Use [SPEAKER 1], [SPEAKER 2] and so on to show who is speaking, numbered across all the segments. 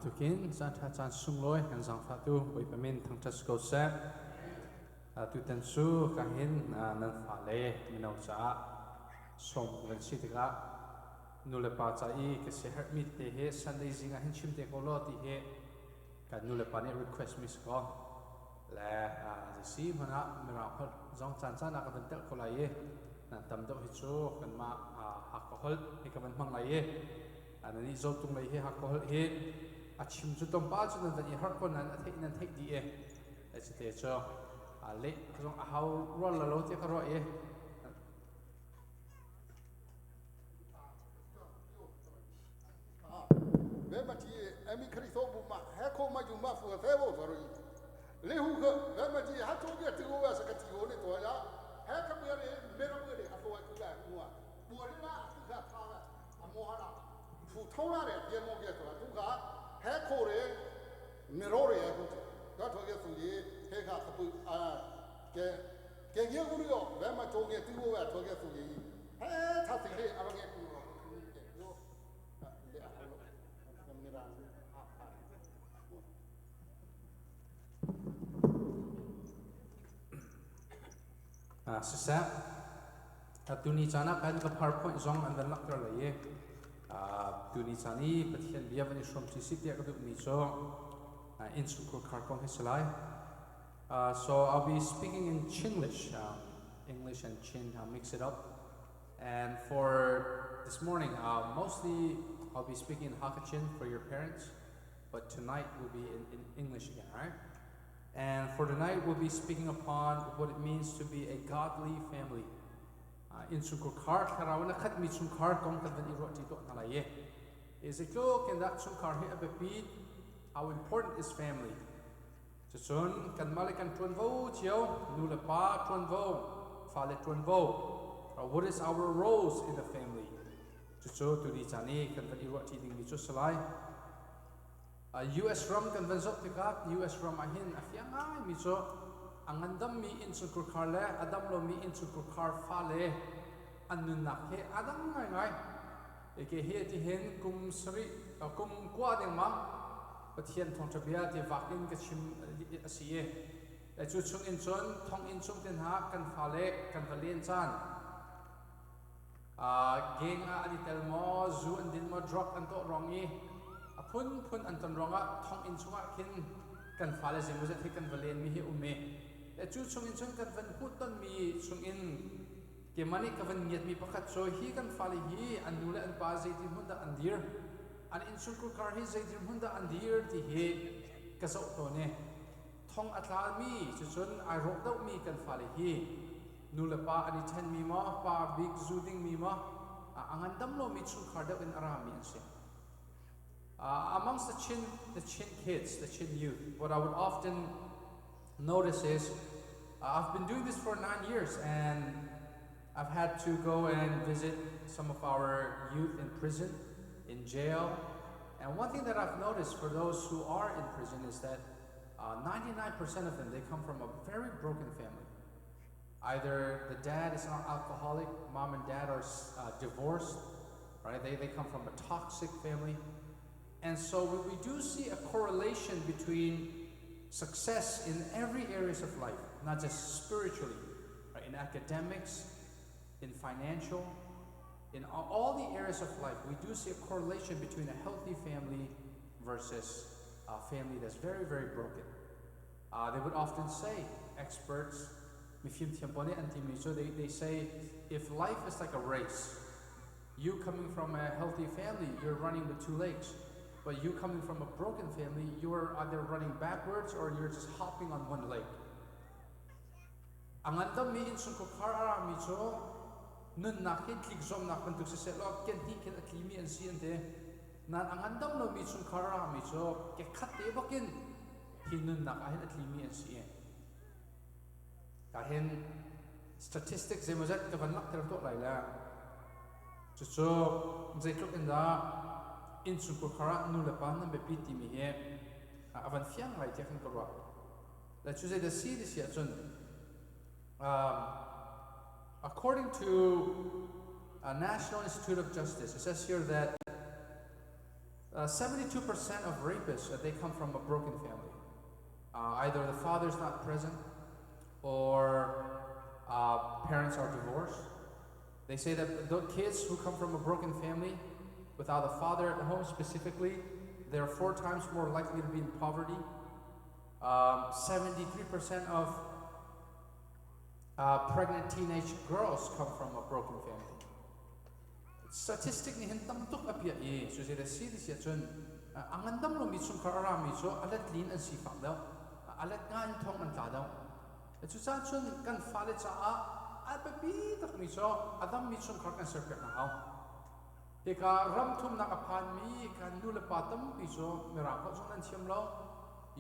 [SPEAKER 1] tukin san tha chan sungloi han sang pha tu oi pamin thang tas ko se tu tan su ka hin nan pha le minau cha som gan si tika nule pa cha I ke se her mit te he sunday zinga hin chim te ko lo ti he ka nule pa ne request mis ko le si mana mera phot jong chan chan ka ban tel ko lai ye na tam do hi chu kan ma alcohol he ka ban mang lai ye ani zo tung lai he alcohol he achim chu tom pa chu nan van I har ko nan nan thei di e chi te cho le jong a how roll la lo te ka ro ye
[SPEAKER 2] ve ma ti emi khri so bu ma he ko ma ju ma fu fe bo so ro le hu ko ve ma ti ha to ge ti go wa sa ka ti go ne to ya he ka bu re me ro bu re a so wa ku ga ku wa bu re la ku ga pa ga a mo ha la fu thau la re pie mo ge so la tu ga he ko re me ro re ya ku da to ge su ye he ka ka bu ke ye gu ro ve ma to ge ti go wa to ge su ye he tha si le a ro ge ku
[SPEAKER 1] sisa tuni chana kan ka PowerPoint zong an dan lak tra la ye tuni chani pathian bia vani shrom chi sik ya ka du ni cho in sukul kar kong hisalai so I'll be speaking in Chinglish English and Chin mix it up and for this morning mostly I'll be speaking in Hakachin for your parents but tonight will be in English again, alright? And for tonight, we'll be speaking upon what it means to be a godly family. In Sungkar, Karawana Kat Mitsunkar, Gomkavan Iroti Nalaye. Is a cloak and that Sunkar Hiabepid, how important is family? Jason, Kan Malikan Tungvaw, Tio, Nulapa Tungvaw, Fale Tungvaw. What is our roles in the family? Jason, Turitani, Kan Iroti Mitsusalai. US ram kan vanzok tika US ram ahin afianga mi so angandam mi in sukur kharle adam lo mi in sukur khar fale annun nakhe adam ngai ngai eke he ti hen kum sri kum kwa ding ma pathian thong thabia ti vakin ka chim asiye la chu chung in chon thong in chung ten ha kan fale kan valen chan geng a ani telmo zu an din mo drop an to rongi Pun anton ronga thong in chunga kin kan fale zemu za thikan valen mi hi ume e chu chung in chung kan van puton mi chung in ke mani ka van nyet mi pakhat so hi kan fale hi anule an pa zai ti hunda andir an in chung kur kar hi zai ti hunda andir ti he ka so to ne thong atla mi chu chun ai rok dau mi kan fale hi nula pa ani then mi ma pa big zuding mi ma angandam lo mi chung khar dau in arami an se amongst the Chin kids, the Chin youth, what I would often notice is I've been doing this for 9 years and I've had to go and visit some of our youth in prison, in jail. And one thing that I've noticed for those who are in prison is that 99% of them, they come from a very broken family. Either the dad is an alcoholic, mom and dad are divorced, right? They come from a toxic family. And so we do see a correlation between success in every areas of life, not just spiritually, right? In academics, in financial, in all the areas of life, we do see a correlation between a healthy family versus a family that's very, very broken. They would often say, experts, they say, if life is like a race, you coming from a healthy family, you're running with 2 legs. But you coming from a broken family, you're either running backwards or you're just hopping on 1 leg. Angandam mi in sungko kara mi cho nun nakit klik zom nakpan tuk se lo ken hi ken atlimi an si ante nan angandam lo mi sung kara mi cho ke khatte bakin hi nun nak ahin atlimi an si kahen statistics ze mozat ka van nak ter to lai la cho ze klok inda in sungko kara nula pa na bepiti mi he avan fiang lai te kan korwa la chu the see this ya chun according to a National Institute of Justice, it says here that 72% of rapists, they come from a broken family. Either the father's not present or parents are divorced. They say that the kids who come from a broken family without a father at home specifically, they're 4 times more likely to be in poverty. 73% of pregnant teenage girls come from a broken family. Statistic ni hentam tuk apia so they see this chun angandam lo mi chum karara mi so alat lin an si fak daw alat ngan thong an ta daw chu cha chun kan fale cha a babi tak mi so adam mi chum kar kan ser na haw he ka ram thum na aphan mi kan nu le patam pi so mera ko chung an chiam lo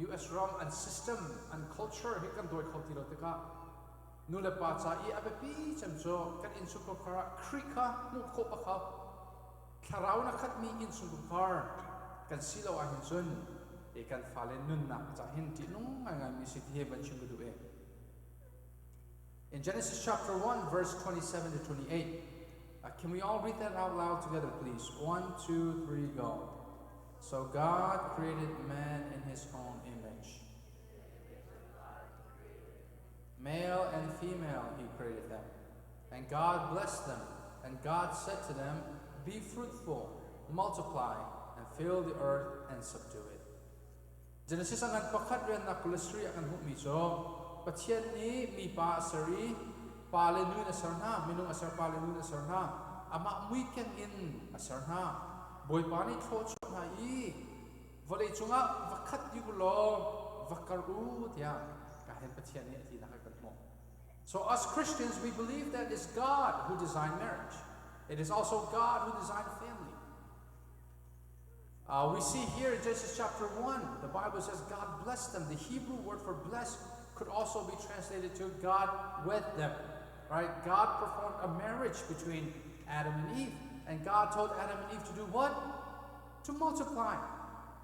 [SPEAKER 1] US ram and system and culture he kan doi khoti lo te ka nula pa cha I abapi cham so kan in suko kara krika mu ko pa kha kharau na khat mi in suko kar kan silo a hin sun e kan fale nun na cha hin ti nung nga mi sit he ban chim du e in Genesis chapter 1 verse 27 to 28 can we all read that out loud together please 1 2 3 go. So God created man in his own image. Male and female he created them. And God blessed them. And God said to them, be fruitful, multiply, and fill the earth and subdue it. Genesis ang pakat rin na kulasri ang humi so, Pachia ni mi pa asari, balyn na sarna, minung asar balyn na sarna, ama weekend in asarna, boy pani thot na I, volay chunga vakat yulo, vakaru tiya. So us Christians, we believe that it's God who designed marriage. It is also God who designed family. We see here in Genesis chapter 1, the Bible says God blessed them. The Hebrew word for blessed could also be translated to God wed them. Right? God performed a marriage between Adam and Eve. And God told Adam and Eve to do what? To multiply,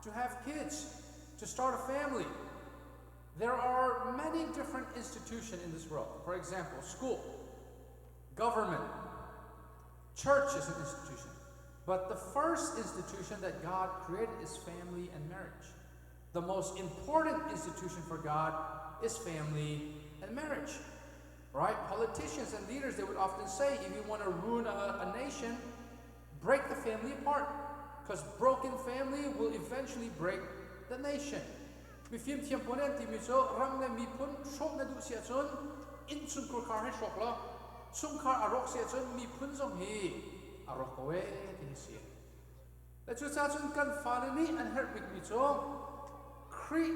[SPEAKER 1] to have kids, to start a family. There are many different institutions in this world. For example, school, government, church is an institution. But the first institution that God created is family and marriage. The most important institution for God is family and marriage. Right? Politicians and leaders, they would often say, if you want to ruin a nation, break the family apart. Because broken family will eventually break the nation. Mi film tiam ponen ti mi so ram le mi pun shok na du sia chon in chung kur kar he shok lo chung kar arok sia chon mi pun zong hi arok ko we ti sia la chu cha chun kan fa ni an her big mi so kri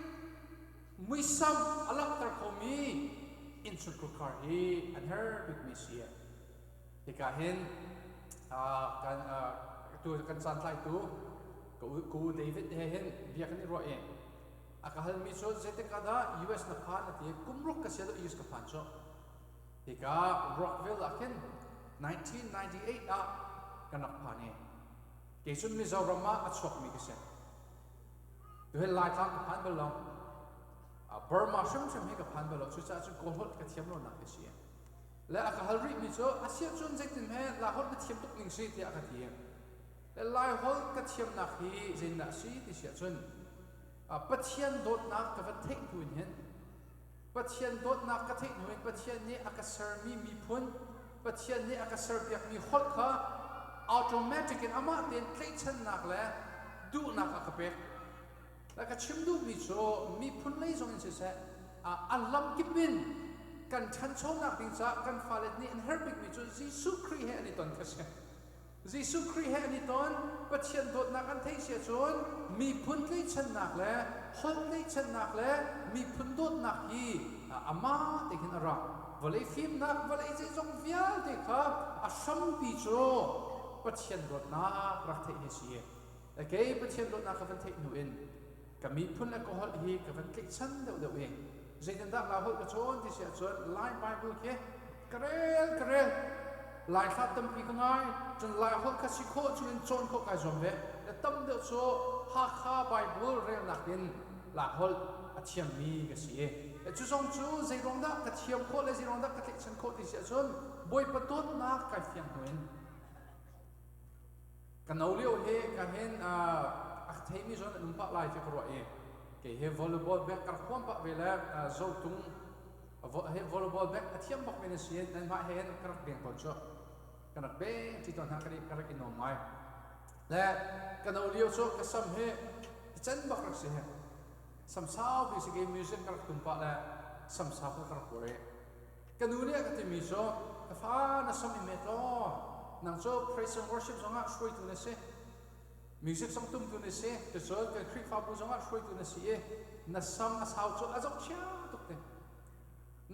[SPEAKER 1] mi sam alak tar ko mi in chung kur kar hi an her big mi sia ti ka hen kan tu kan san lai tu ko David he hen bia kan ro e akahal mi so zete kada US na phan ati kumrok ka sia do US ka phan so tika Rockville akin 1998 kanak phane kesun mi zawrama achok mi kise do he lai thak ka phan belo Burma shum he ka phan belo chu cha chu ko hot ka thiam lo na ke sia la akahal ri mi so asia chun zetin he la hot ka thiam tuk ning si ti akathi le lai hol ka thiam na hi zin na si ti sia chun Pachian dot na ka va take to in hen. Pachian dot na ka take no in pachian ni akasar mi pun. Pachian ni akasar biak mi hot ka automatic in ama den clayton na le du na ka kape. La ka chim du mi so mi pun lei zong in se alam kipin kan chan chong na ding sa kan falet ni in herbik mi so Jesu kri he ani ton ka se. Jesu kri he ani ton pachian dot na kan thei sia chon mi pun lei chan nak le hol lei chan nak le mi pun dot nak hi ama te hin ara volei film nak volei je jong vial te kha a sam pi cho pachian dot na rak thei he sia okay pachian dot na ka van thei nu in ka mi pun alcohol hi ka van klek chan de we je dan da la hol ka chon ti sia chon line bible ke karel lai khat tam pi ka ngai chun lai hol ka si kho chun chon kho ka zom ve la tam de so ha kha bible rel nak din la hol a thiam mi ka si e chu song chu zai rong da ka thiam kho le zai rong da ka tlek chan kho ti sia chon boy patot na ka fiang hoin ka no leo he ka hen thấy mi zon nung pa lai fi kro e ke he volleyball back kar khom pa vela zo tung he volleyball back athiam bak men sien nan ma hen kar beng ton cho kana be ti ton ha kar ki no mai la kana ulio cho ka sam he chen bak rak se he sam sao bi se ge music kar tum pa la sam sa kar kore kanu ne ka ti mi so ka fa na sam me to nang so praise and worship zonga shroi tu ne se music song tum tu ne se ke so ke khri fa bu zonga shroi tu ne se na sam as how cho azok cha tu te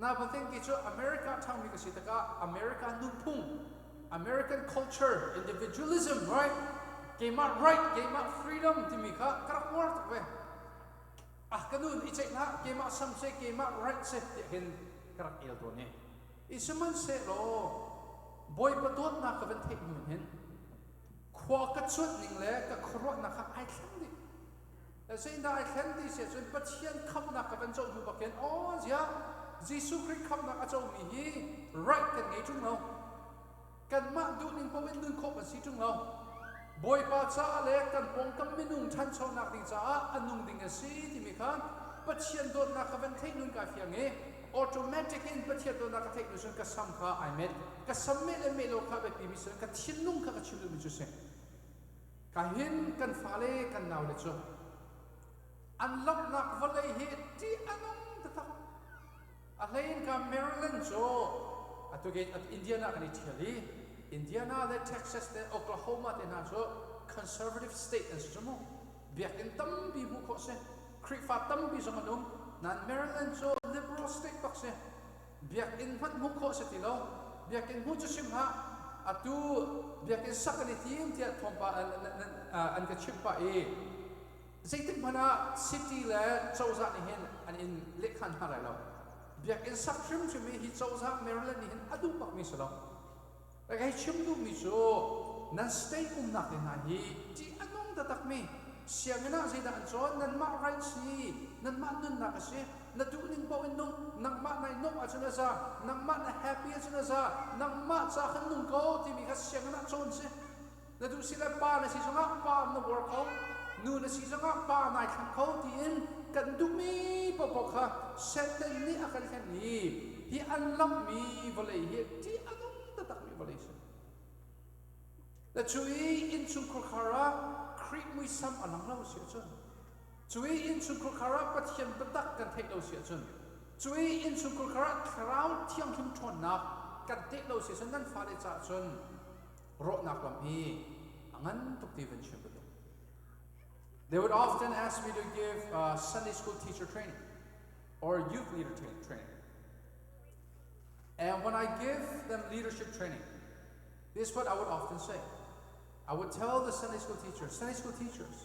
[SPEAKER 1] na pa think ki cho America thang mi ka si ta ka America nu phung American culture individualism right came out right came out freedom ti mi ka kar war tu ve kanun i check na came out some say came out right se hin kar el to ne isuman se lo boy patot na ka van thek mun hen khwa ka chut ning le ka khro na kha ai thang di la se na ai thang di se chun Pachia kham na ka van chau nu ba ken ja Jesus Christ kham na ka chau mi hi right kan ngai chung lo kan ma du ning pa wen nun kho pa si chung lo boy pa cha le kan pong kam minung than chau na ding cha anung ding a si ti mi khan Pachia dot na ka van thek nun ka fiang e automatic in Pachia dot na ka thek nu sun ka sam kha I met ka sam me le me lo kha be pi mi sun ka thin nung kha ka chim lu mi chu se ka hin kan fa le kan naw le chu an lop na ka le hi ti anong ta ta a lein ka Maryland so atuge at Indiana kan ithali Indiana le Texas le Oklahoma te na so conservative state as so biak in tam bi mu ko se khri fa tam bi so manung nan Maryland so liberal state pak se biak in hat mu ko se ti lo biak in hu chu sim ha atu biak in sakani tim ti thompa an ka chip pa e zaitik mana city le chawza ni hen an in lekhan ha la lo biak in sakrim chimi hi chawza Maryland ni hen adu pak mi so lo la kai chim du mi so nan state nak na hi ti anong datak mi siang na zai da an chon nan ma right si nan ma nun na ka se na du ning po in nong nang ma nai nong a chuna sa nang ma na happy a chuna sa nang ma cha khan nung ko ti mi ka siang na chon se na du sila pa na si songa pa na work out nu na si songa pa nai khan ko ti in kan du mi po po kha set ni akal khan ni hi an lam mi volei hi ti anong datak mi volei se la chui in chung khara creep mui sam alang lo sia chun chui in chung khara Pachia batak kan thek lo sia chun chui in chung khara crowd thiang thum thon na kan thek lo sia chun nan fa le cha chun ro nak lam hi angan tuk ti ven chim do they would often ask me to give Sunday school teacher training or youth leader training and when I give them leadership training this is what I would often say I would tell the Sunday school teachers,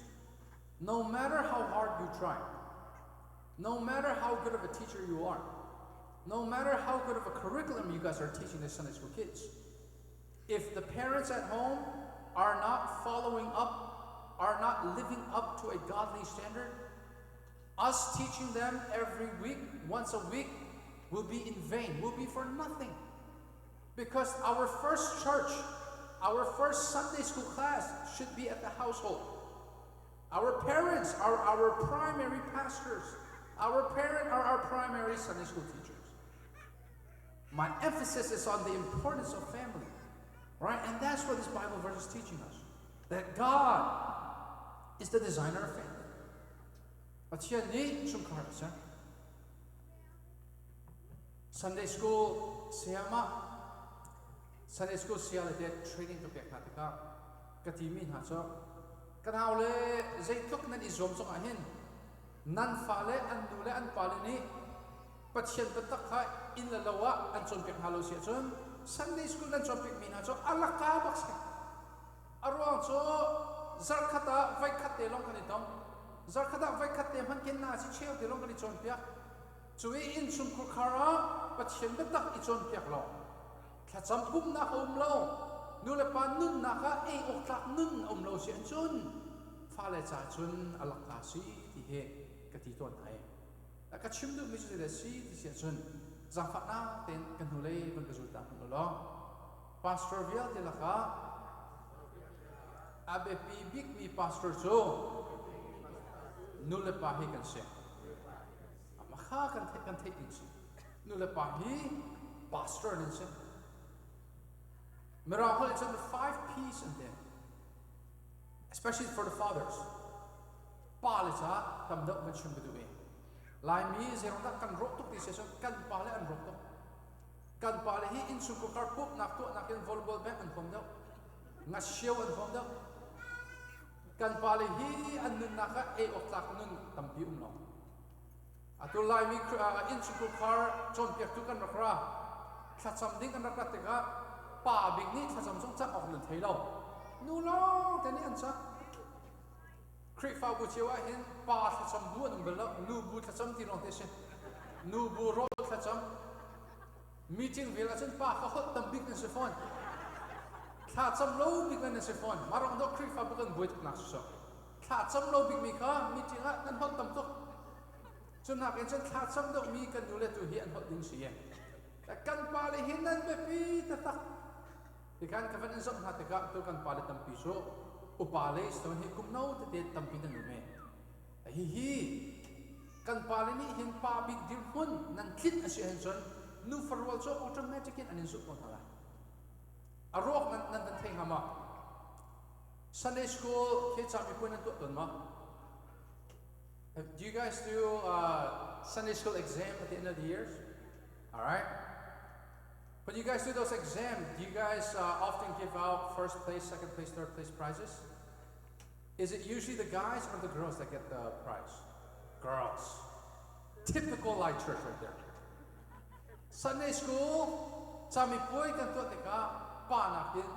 [SPEAKER 1] no matter how hard you try, no matter how good of a teacher you are, no matter how good of a curriculum you guys are teaching the Sunday school kids, if the parents at home are not following up, are not living up to a godly standard, us teaching them every week, once a week, will be in vain, will be for nothing. Because our first church, our first Sunday school class should be at the household. Our parents are our primary pastors. Our parents are our primary Sunday school teachers. My emphasis is on the importance of family, right? And that's what this Bible verse is teaching us. That God is the designer of family. Pachia ni chumkarasa. Sunday school siyama. Sunday school siya le training to pek natika katimin ha so kanaw le zaitok nan izom so ahin nan fale an dule an palini Pachia batak ha in la lawa an chon pek halo siya chon Sunday school an chon pek min ha so alaka bak se arwang so zarkhata vai khatte long kanitong zarkhata vai khatte man ken na si cheu te long kani chon pek chui in chum khara Pachia batak i chon pek lo Kacam bum na umlo, nulepan nun naka oklak nun umlo si anjun, fale cacun alakasi tihe katiton ay. Nakachim du misu sila si si anjun, zafat na ten kanulay pagkasulta kunulo. Pastor Vial tilaka, abe pibik mi pastor so, nu le pa hi kan se ma kha kan the in se nu le pa hi pastor nin se mera hol it's the 5 P's in there, especially for the fathers. Pa le cha tam da man shun bedu e lai mi zero da kan rok tok ti se so kan pa le an rok tok kan pa le hi in su ko kar pup nak to nak in volleyball bat an khom da nga show an khom da kan pa le hi an nun naka e ok tak nun tam pi lo atu lai mi in su ko kar chon pek tu kan rakra tha cham ding kan rakra te ka pa big ni tha cham song chak ok nun thei lo nu lo te ni an cha Krik fa bu chewa hin pa tha cham bu an bel nu bu tha cham ti rong te se nu bu ro tha cham meeting vela chen pa ka hot tam big na se phone tha cham lo big na se phone marong do krik fa bu kan buit na so tha cham lo big mi ka meeting a kan hot tam to chun na ken chen tha cham do mi kan nu le tu hi an hot ding si ye kan pa le hin nan be pi ta tak ikan ka van zong ha te ka to kan pa le tam pi so upale stone hi kum no te tam pi na nu me hi kan pa le ni hin pa big dir hun nan klit a si hen son nu farwal so automatic in anin su ko thala arok nan theng hama Sunday school ke cha mi point to ton ma do you guys do Sunday school exam at the end of the years? All right, when you guys do those exams, do you guys often give out first place, second place, third place prizes? Is it usually the guys or the girls that get the prize? Girls. Typical light church right there. Sunday school, chami poi kan to te ka pa na kin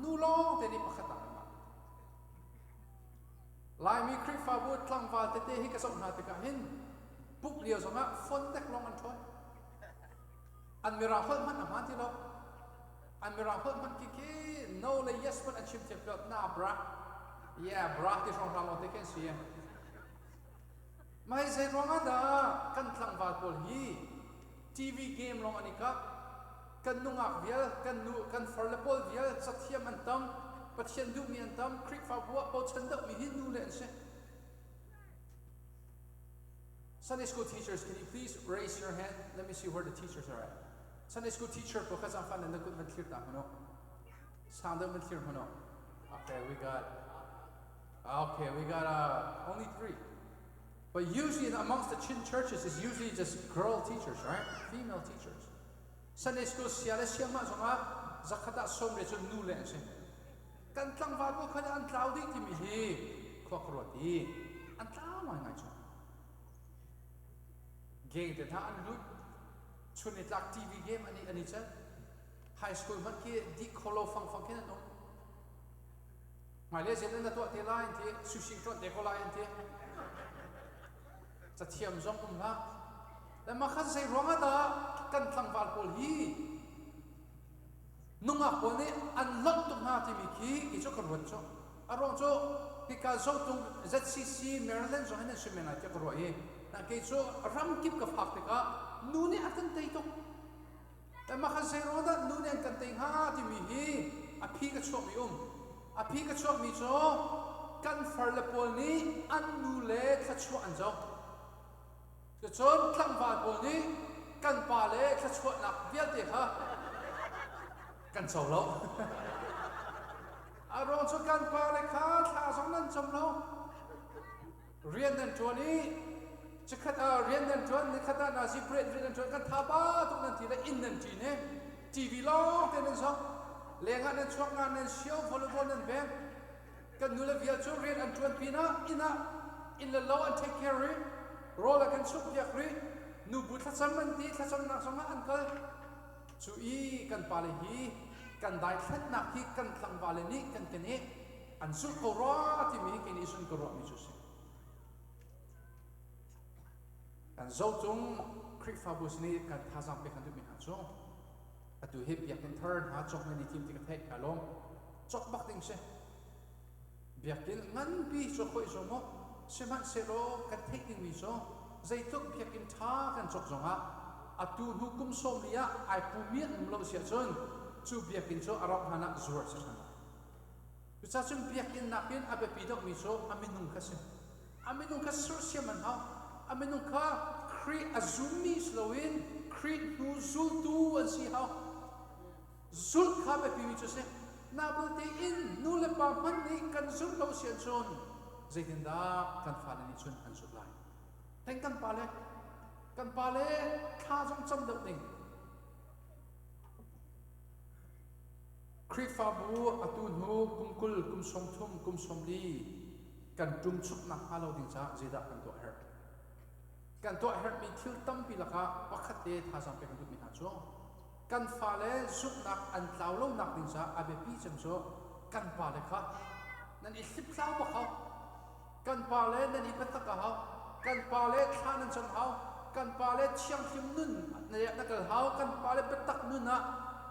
[SPEAKER 1] nu long te ni pakhata ma lai mi kri fa bu tlang va te hi ka som na te ka hin puk liao zonga fon tek long an thoi an mira hol man a man ti lo an mira hol man ki no le yes but an chim te pet na bra yeah bra ti song ram te ken si mai se ronga da kan tlang va pol hi TV game long anika kan nungak vial kan farlepol vial sathiam antam pathian du mi antam krik fa bua po chanda mi hin nu len se Sunday school teachers, can you please raise your hand? Let me see where the teachers are at. Sunday school teacher because I'm finding the good man clear down no sound man clear no okay we got only 3. But usually amongst the chin churches is usually just girl teachers, right? Female teachers. Sunday school siya ma zonga zakata som le chun nu le se. Kan tlang va ko khana an tlau ding ti mi hi khokroti. An tlau mai ngai chu. Game te tha an lu chun it lak TV game ani cha. High school man ki di kholo fang ken no. Mai le zen na to te line ti sushi to te ko line ti. Sa thiam zong la la ma khan sei ronga da kan thlang wal pol hi nunga ko ne an lot tu na ti mi ki cho kan cho arong cho ki ka zo tung ZCC Maryland zo hena semena ti ko ro na ke cho ram kip ka phak te ka nu ne akan tei to la ma khan sei ronga da nu ne kan tei ha ti mi hi a phi ka cho mi a phi ka cho mi cho kan far le pol ni an nu le kha cho an zo the chon tlang va ko ni kan pa le kha chhuat nak vial te ha kan chau lo a ro cho kan pa le kha tha song nan chom lo rian nan to ni chakhat rian nan to ni khata na si bread rian nan to kan tha ba tu nan ti le in nan ti ne TV lo te nan so le nga nan chok nga nan show volleyball nan be kan nu le vial cho rian an tuan pina in the low and take care of rola kan sup ya kri nu bu tha cham man ti tha cham na song an kal chu I kan pale hi kan dai khat na ki kan thlang wale ni kan kene an su ko ro ti mi ke ni sun ko ro mi chu se kan zo chung kri fa bus ni kan tha jam pe kan du mi ha cho atu hip ya kan third ha chok ni tim ti ka thek alom chok bak ting se biakin ngan bi cho khoi so mo seman selo kan taking mi so zai tok biakin tha kan chok zonga atu hukum som lia ai pumian lo sia chon chu biakin so arok hana zur sa sana tu cha chun biakin nakin abe pidok mi so aminung khase aminung ka sosial man ha aminung ka create azumi slowin create nu zul tu an si ha zul ka be pi chu se na bul te in nu le pa man ni kan zul lo sian chon zaitin da kan fa ni chun an zul lai teng kan pale kha jong cham deuh ning create fa bu atun hu kumkul kum som thum kum som li kan tum chuk na halo ding cha zida kan to her mi thil tam pi laka pakhat te tha sam pe kan tu mi ha cho kan fa le zup nak an tlau lo nak ding cha abe pi cham cho kan pa le kha nan i slip tlau ba kha kan pa le nan i patak ka ha kan pa le than an cham ha kan pa le chiang him nun na kal ha kan pa le patak nun na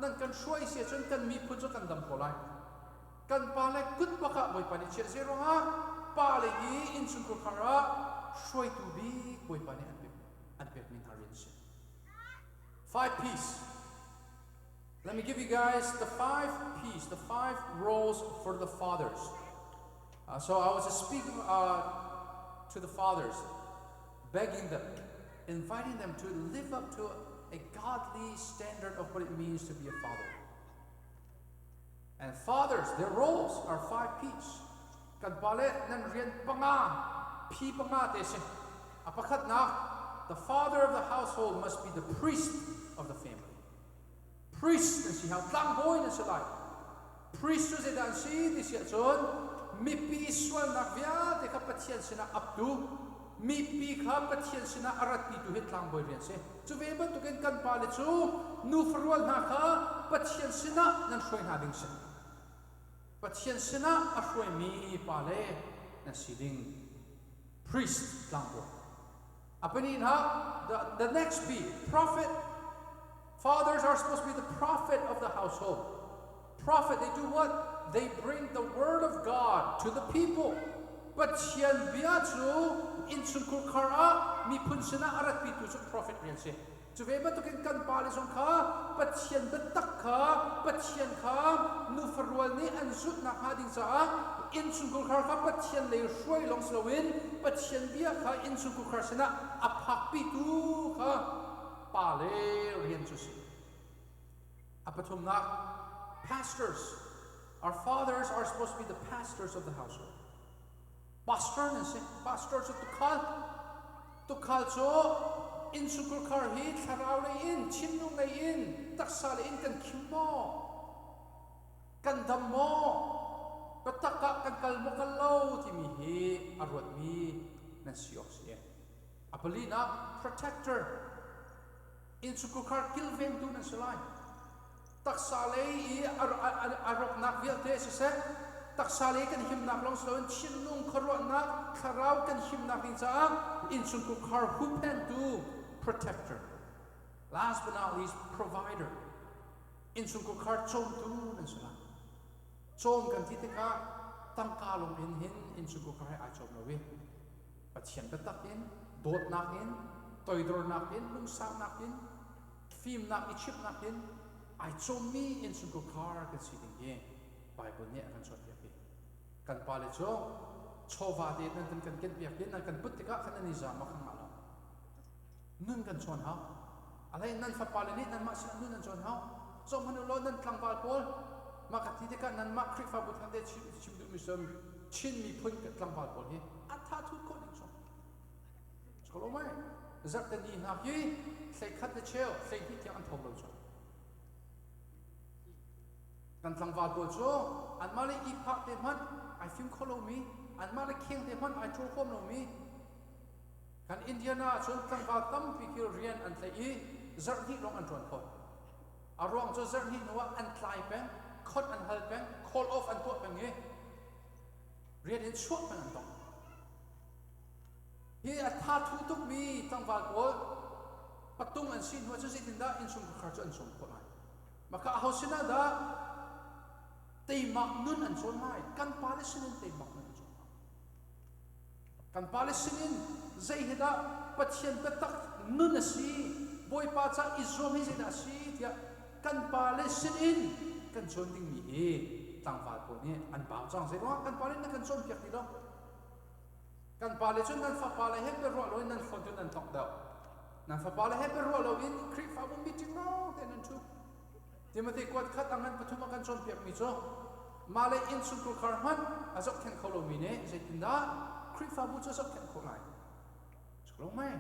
[SPEAKER 1] nan kan shoi sia chon kan mi phu cho kan dam ko lai kan pa le kut ba kha boi pa ni che zero ha pa le gi in sun ko khara shoi tu bi boi pa ni an pe min harin se 5 P's. Let me give you guys the 5 P's, the 5 roles for the fathers. So I was speaking to the fathers, begging them, inviting them to live up to a godly standard of what it means to be a father. And fathers, their roles are 5 P's. Kan pale nan rian panga, P panga te se. Apakat na, the father of the household must be the priest of the family. Priest and si how tlang boy na sa lai. Priest so se dan si di siya son, mi pi swal nak via te ka patien sina aptu, mi pi ka patien sina arat pi tu hit tlang boy rian se. Chu ve ba tu kan pale chu nu farwal na ka patien sina nan shoi na ding se. Patien sina a shoi mi pale na siding priest tlang boy. Apanin ha the next P, prophet. Fathers are supposed to be the prophet of the household. Prophet, they do what? They bring the word of God to the people. But siyan biatsu in sunkurkara mi punsina arat pitu su prophet riyan se. Juveba to kan pali song ka, but siyan betak ka, but siyan ka nu farwal ni anzut na hading sa in sunkurkara ka, but siyan lay shuay long slowin, but siyan biya ka in sunkurkara sina apak pitu ka. Pale riyan su si. Apatum na pastors. Our fathers are supposed to be the pastors of the household. Pastor na si. Pastor so tukal so in sukur karhi tharaw na in, chinung na in, taksal in kan kimo, kan damo, pataka kan kalmo kalaw timihi arwat mi na siyok siya. Apali na protector. In sukukar kilveng tu na silay. Taksalay arok nak vil te se taksalay kan himnak long slawin chinung karwa nak karaw kan himnak din sa in sukukar hupen tu protector. Last but not least, provider. In sukukar chom tu na silay. Chom kan titika tangkalong in sukukar ay chom nawi. At siyan betak in, dot nak in, toydor nak in, lungsang nak in, film nak ichip nak in, ay chomi in sukukar kan siting ye, Bible niya kan chot yapi. Kan pale cho, chova de nan kan biak din, nan kan putika kan nizama kan alam. Nun kan chon ha, alay nan fa pale ni nan masin nun nan chon ha. So manulo nan tlang palpol, makatitika nan makrik fa butan de chimdu misam chin mi pun kan tlang palpol he. Atatu ko ni chon. Cholo mai. Zak the ni nak yi, say cut the chair, say hit yang antong lo cho. Kan tlang va go cho, an mali ipak de man, I film kolo mi, an mali king de man, I cho home lo mi. Kan Indiana chon tlang va tam pikir rian an tlai yi, zak ni long an chon ko. Arong cho zak ni noa an tlai peng, kot an hal peng, call off an tuat peng ye. Rian in short peng an tong. He attatu tuk mi tang valpol patung an sin ho chasi tinda in sum khar an sum ko lai maka ahosina da tei mak nun an son mai kan palestinin tei mak nun an son kan palestinin zai hida pathian petak nun asi boy pa cha izom hi zida si tia kan palestinin kan son ding mi e tang valpol ni an baw chang zai ro kan palin na kan son pyak ni lo kan pa le chun nan fa pa le he pe ro lo nan phon tu nan tok da nan fa pa le he pe ro lo in kri fa bu meeting no te nan chu Timothy kwat khat angan pathuma kan chom piak mi cho male in sun ku kharman azok khen kholo mi ne zetinda kri fa bu cho sok khen kholai chlo mai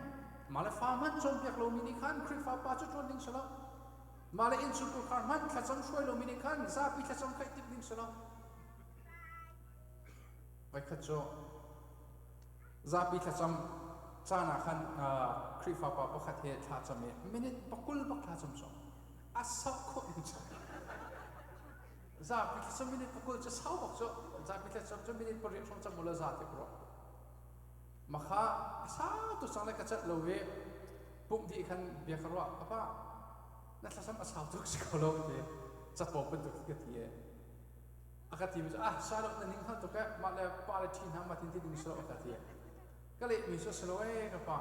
[SPEAKER 1] male fa man chom piak lo mi ni khan kri fa pa cho ton ding sala male in sun ku kharman khacham shoi lo mi ni khan za pi khacham khai tip ding sala vai khacho za pi khacham chana khan kri fa pa pakhat he tha chame minute pakul pak tha cham so asap ko incha za pi khacham minute pakul cha sau bak so za pi khacham minute por chom cham mola za te pro makha asa tu sang la kachat lowe pum di khan bia kharwa apa na thasam asau tu sikolo te chapo pen tu ki tie akati mi Sailo na ning han to ka ma le pa le thin ha ma tin ti ding so akati kale mi so slowe ka pa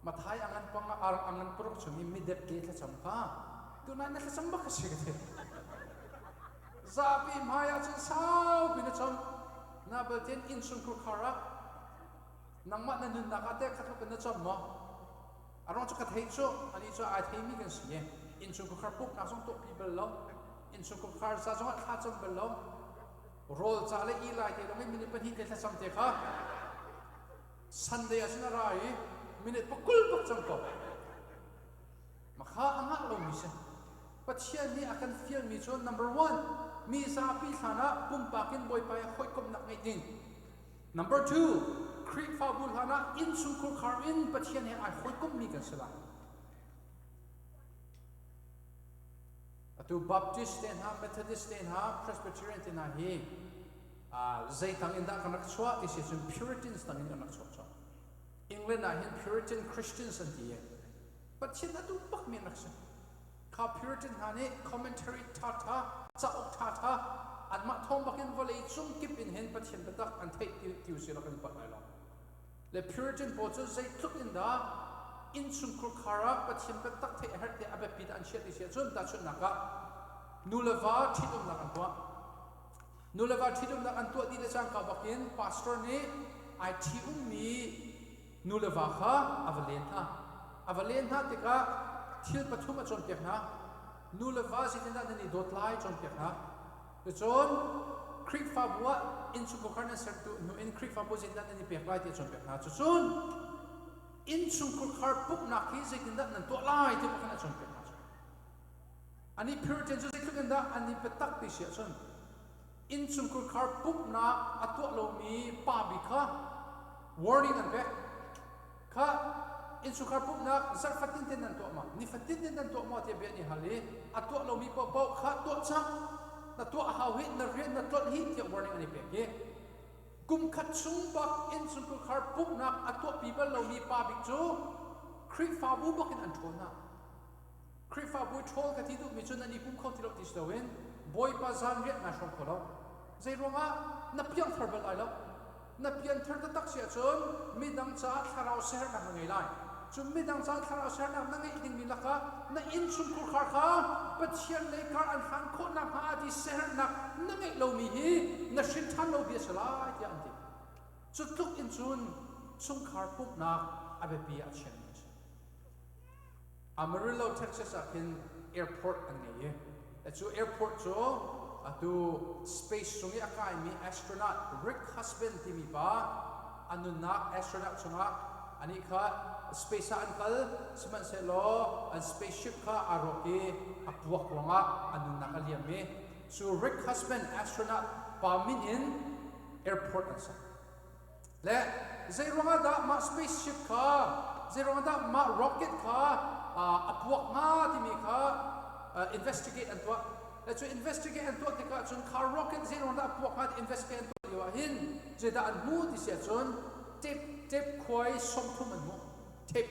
[SPEAKER 1] mathai angan panga ar angan prok chumi mi dep ke tha cham ka tu na na thasam ba ka sigate zapi maya chin sau bin cham na bel ten in sun ku khara nangma na nun na ka te khatho kan cham mo arong chu ka thei chu ani chu a thei mi kan si in sun ku khar puk na song to people lo in sun ku khar sa jong kha cham bel lo rol cha le I lai te lo mi ni pani te tha cham te kha Sunday asina rai minute pakul pak cham ko makha anga lo mi se Pachia ni akan feel mi chu number 1 mi sa pi thana pum pakin boy pa khoi kom nak ngai ding number 2 creek fa bul hana in sun kur khar in Pachia ne ai khoi kom mi kan sala atu Baptist ten ha Methodist ten ha Presbyterian ten ha he zai tang in da kanak chwa is in Puritans tang in kanak chwa England na hin Puritan Christians and the Pachia na tu pak mi nak sa ka Puritan hane commentary tata cha ok tata an ma thom bakin volei chung kip in hen Pachia batak an thei tiu sila kan pat lai lo le Puritan bocho zai tuk in da in chung kur khara Pachia batak thei her te abe pit an shet isia chun ta chun naka nulava thidum nak an tua nulava thidum nak an tua di le chang ka bakin pastor ne ai thium mi nulava kha avalen ha tika thil pathuma chon pek na nulava sitinda ni dotlai chon pek na to chon creek fa bua in chu ko karna ser tu no in creek fa bo sitinda ni pek lai te chon pek na chon in chu ko khar pup na ki sitinda nan to lai te ko kana chon pek na ani Puritan chu sitinda ani petak ti sia chon in chu ko khar pup na atu lo mi pa bi kha warning an pek kha in sukhar pup na zar fatin ten nan to ma ni fatin ten nan to ma te be ni hali atwa lo mi pa pau kha to cha na to ha wi na re na to hi te warning ani pe ke kum khat chung bak in sukhar pup na atwa people lo mi pa bik chu khri fa bu bak in an thona khri fa bu thol ka ti du mi chun ani kum khau ti lo ti stowen boy pa zan re na shom kholo zai ronga na piang thar bal ai lo na pian thar ta tak sia chon mi dang cha tharau ser na ngai lai chum mi dang cha tharau ser na ngai ding mi laka na in chum kur khar kha Pachia le kar an han kho na ha di ser na ngai lo mi hi na shin than lo bi sala ya anti chu tuk in chun chung khar pup na abe pi a chen Amarillo Texas akin airport an ngai chu airport cho atu space sungi akai mi astronaut Rick husband timi ba anuna astronaut chunga ani kha space an kal siman se lo an spaceship kha aroke apuak wanga anuna kaliame so Rick husband astronaut pa min in airport asa le zai ronga da ma spaceship kha zai ronga da ma rocket kha apuak nga timi kha investigate an tua let's investigate and talk about chun car rocket zero na pok hat investigate and talk yo hin je da an mu ti sia chun tip khoi som thum an mu tip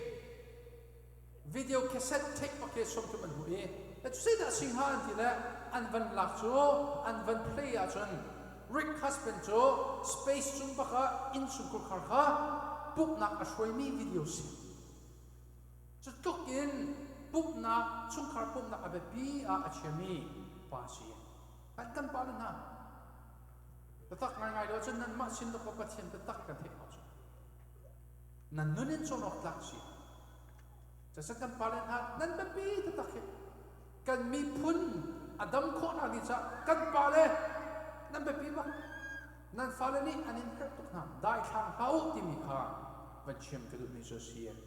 [SPEAKER 1] video cassette take pa ke som thum an mu let's say that sing ha an ti la an van lak chu an van play a chun Rick husband chu space chun ba kha in chun ko khar kha puk nak a shoi mi video si chu tok in puk na chung khar puk na abe pi a achemi Pachia kan palan ha tatak ngai lo chun nan ma sin lo ko Pachia tatak kan the nan nunin chonok taksiจะสักกันปาเลนฮะนั่นแบบนี้ตะเกียกันมีพุนอดัมโคนาดิจะกันปาเลนั่นแบบนี้วะนั่นฟาเลนี่อันนี้เกิดตุกน้ำได้ทางเขาที่มีค่าวันเชื่อมกระดูกในโซเชียล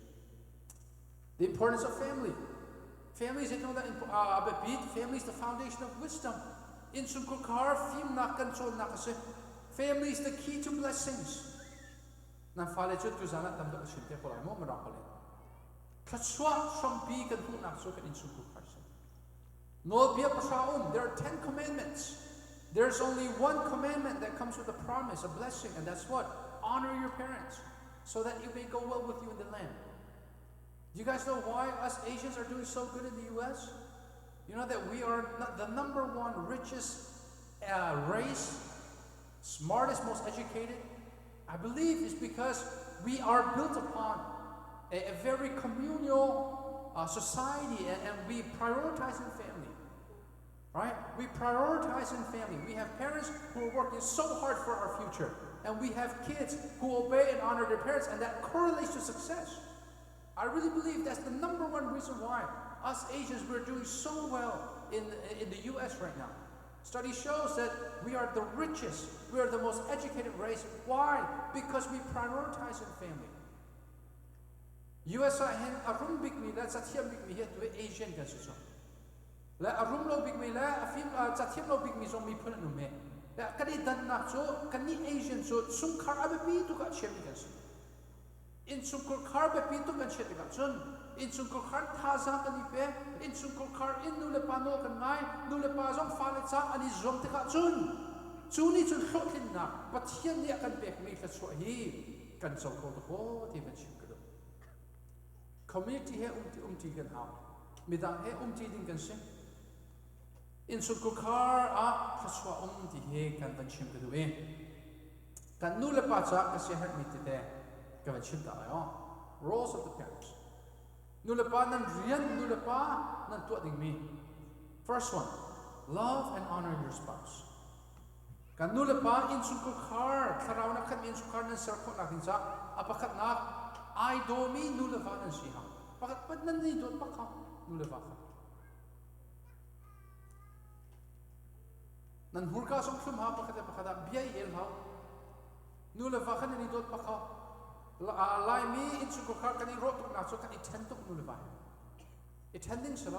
[SPEAKER 1] The importance of family. Family isแบบนี้ family is the foundation of wisdom. In some kukar film nak kan chol nak kasi family is the key to blessings. Nan fale chut tu zana tam do shinte ko ai mo mara ko le. Katswa shampi kan hu nak so kan in some kukar se. No bia pashaum. There are 10 commandments. There's only one commandment that comes with a promise, a blessing, and that's what? Honor your parents so that it may go well with you in the land. Do you guys know why us Asians are doing so good in the U.S.? You know that we are the number one richest race, smartest, most educated? I believe it's because we are built upon a very communal society and we prioritize in family. Right? We prioritize in family. We have parents who are working so hard for our future. And we have kids who obey and honor their parents, and that correlates to success. I really believe that's the number one reason why us Asians, we're doing so well in the U.S. right now. Study shows that we are the richest, we are the most educated race. Why? Because we prioritize in family. U.S. arum big me, that's a tiam big me here to Asian guys. La arum lo big me, la afim chatiam lo big me so me put no me. La kani dan nak so kani Asian so sum kar abe to ka chem guys. In sungkul kar be pitu kan shet ga chun in sungkul kar thaza kan ipe in sungkul kar in nule pano kan ngai nule pa jong fale cha ani zom te ka chun chuni chun khotin na pathian ne kan bek me ka so hi kan so ko to ho ti ben chim ka community he umti kan ha midang he umti ding kan se in sungkul kar a khaswa umti he kan ben chim ka do e kan nule pa cha ka se hat mi te roles of the parents. Nulapa nan riyan nulapa nan tuading me. First one, love and honor your spouse. Kan nulapa in sungkukar karaw na kan in sungkar nan sarko na kinsa apakat na ay domi nulapa nan siha. Pakat pad nan ni dot paka nulapa ka. Nan hurka song sum ha pakat pakada biyay el ha nulapa kan ni dot paka. Lai mi in sungkukar kan i rot na so kan i tentok nulapa. Attending sila.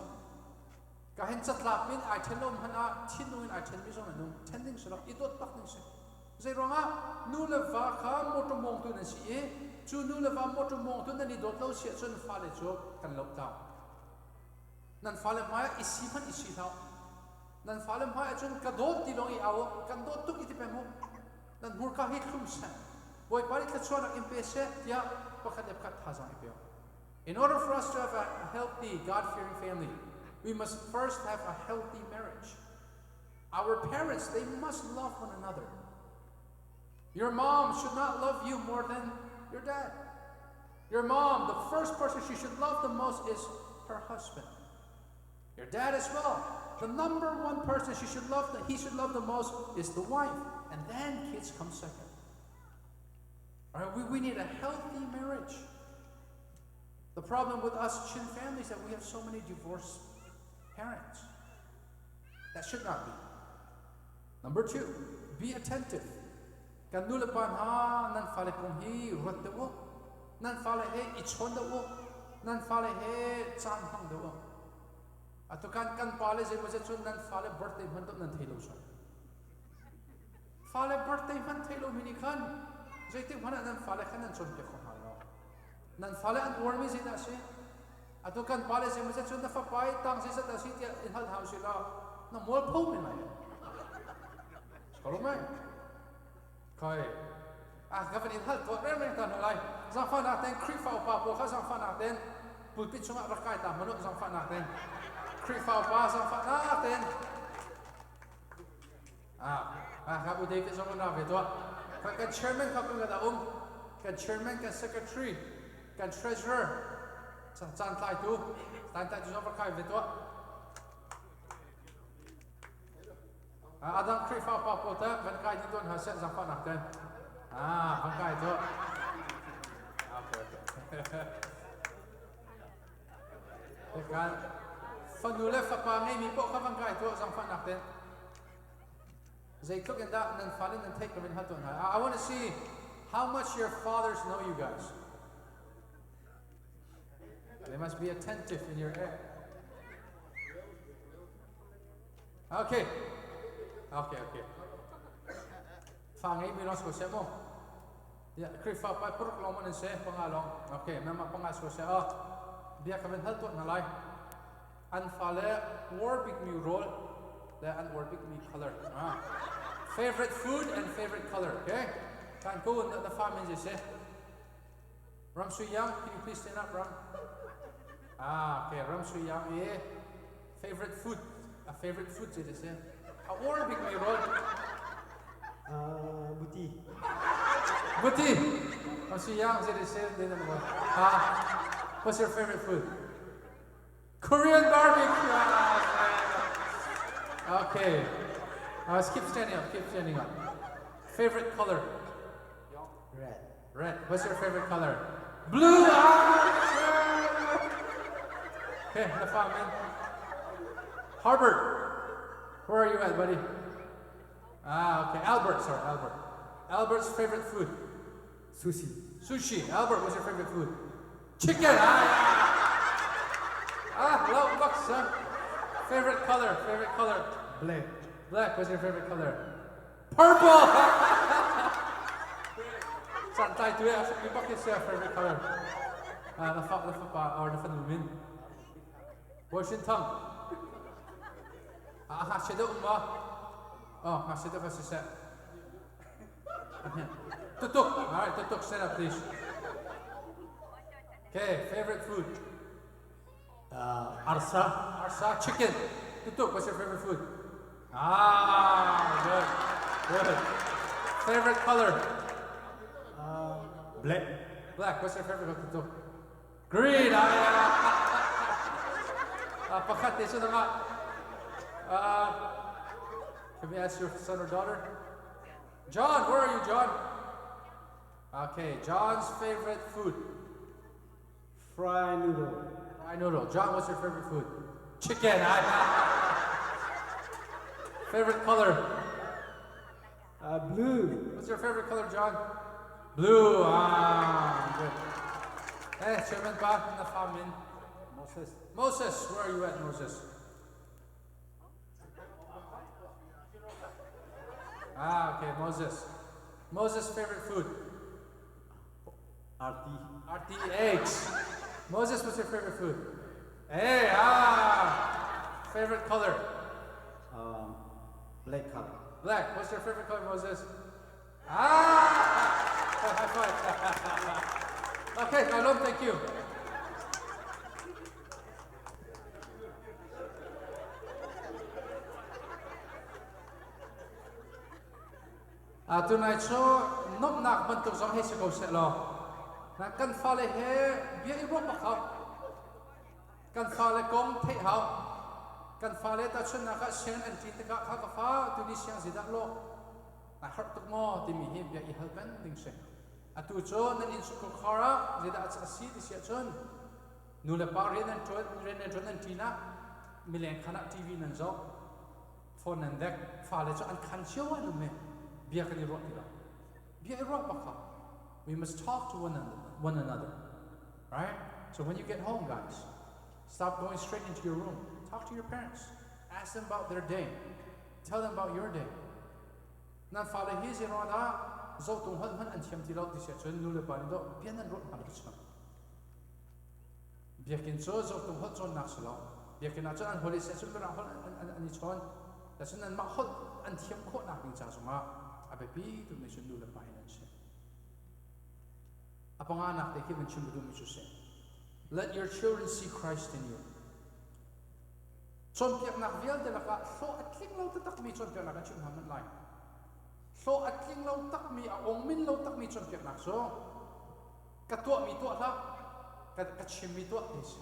[SPEAKER 1] Kahin sa tlapin ay tenom hana tinuin ay ten misong anong tending sila idot pak ning se. Zay ronga nulapa ka motomong tu na si e chu nulapa motomong tu na ni dot lo si chun fale cho kan lop ta. Nan fale mai isipan isitaw. Nan fale mai chun kadot tilong i awo kan dot tuk itipemo. Nan murka hit khum sa. Boy pari ka chona impese ya pakadep kat hazang ipeo. In order for us to have a healthy, God-fearing family, we must first have a healthy marriage. Our parents, they must love one another. Your mom should not love you more than your dad. Your mom, the first person she should love the most is her husband. Your dad as well. The number one person he should love the most is the wife. And then kids come second. All right, we need a healthy marriage. The problem with us Chin families is that we have so many divorced parents. That should not be. Number 2, be attentive. Kan nulapan ha nan fale kong hi rot de wo, nan fale he ichon de wo, nan fale he chan hang de wo. Ato kan pale je mo je chun nan fale birthday man to nan thelo sa. Fale birthday man thelo mini kan. Jete mana nan fale kan nan chon ke khon ha. Nan fale an warmi je da se. Ato kan pale je mo je chun na fa pai tang se sa da si tia in hal house la. Na mol pho me na. Skalo mai. Kai. Gavan in hal to re tan lai. Zang fa na ten kri fa pa po kha zang fa na ten pulpit sunga rakai ta mano zang fa na ten. Kri fa pa zang fa na ten. Ka bu dei ke zong na ve to. Kan chairman ka pung da kan chairman kan secretary kan treasurer chan tai tu zong fa kai ve to. Adam kri fa pa po ta van kai ti ton ha se zang fa na ten. Van kai to. Okay. Kan fanule fa pa ngai mi po ka bang kai to sang fa nak ten zai tuk and that and falling and take them in hatun. I want to see how much your fathers know you guys. They must be attentive in your area. Okay. Fangai mi nos ko se mo. Ya krifa pa puruk lomon and se pangalong. Okay, mama pangas ko se dia kamen hatun na lai. Anfale war big mi role. The war big mi color. Favorite food and favorite color, okay? Can go in the family, say. Ram Sui Yang, can you please stand up, Ram? Okay, Ram Sui Yang, yeah. Favorite food, a favorite food, say this, yeah. Or big may roll.
[SPEAKER 3] Buti.
[SPEAKER 1] Buti! Ram Sui Yang, say this, they don't know. What's your favorite food? Korean barbecue! Okay. Keep standing up, Favorite color?
[SPEAKER 3] Red.
[SPEAKER 1] Red. What's your favorite color? Blue! Okay, the family. Harvard. Where are you at, buddy? Okay. Albert. Albert's favorite food? Sushi. Albert, what's your favorite food? Chicken! Looks, Favorite color? Black, what's your favorite color? Purple! Santai to it, you bucket your favorite color. The Phungho. Washington. Hashida Umma. Hashida was set. Tutuk. Alright, Tutuk, stand up, please. Okay, favorite food? Arsa, chicken. Tutuk, what's your favorite food? Good. Favorite color?
[SPEAKER 3] Black.
[SPEAKER 1] What's your favorite color? Green. Pakat, ito na nga. Can we ask your son or daughter? John, where are you, John? Okay, John's favorite food?
[SPEAKER 3] Fried noodle.
[SPEAKER 1] John, what's your favorite food? Chicken. Favorite color?
[SPEAKER 3] Blue.
[SPEAKER 1] What's your favorite color, John? Blue. Good. Hey, Chairman back in the family. Moses, where are you at, Moses? Okay, Moses' favorite food? RT eggs. Moses, what's your favorite food? Hey, favorite color?
[SPEAKER 3] Black color.
[SPEAKER 1] Black. What's your favorite color, Moses? High five. Okay, Malom, thank you. Tonight, so, not knock, but to some his go set law. Now, can follow here, be a rope up. Can follow gong take out. Can follow that soon, I got seen and treat the cat have a far to this young that law. I heard to more to me, he be a helping thing. A two zone and in Sukara, that's a seat is yet soon. Nula Parin and John and Tina, Million cannot TV and so. Phone and deck, follow and can't show me. Be a rock. Be a rock. We must talk to one another. Right? So when you get home, guys, stop going straight into your room. Talk to your parents. Ask them about their day. Tell them about your day. Nan fala his irada, Zotung Hut and Tiamtilo, this yet, Nula Banido, Pian and Rotten Hudson. Biakin so Zotung Hut on Nasala, Biakinata and Holy Session and its one, that's an Mahot and Tiam Court Napping Sasuma, a baby to Mission Nula Binance. Upon they give and children to say, let your children see Christ in you. Sompiak nak vial de naka so atling law tatak mi sompiak nak chim haman lai. So atling law tak mi ong min law tak mi sompiak nak so katua mi tua la kat chim mi tua dis.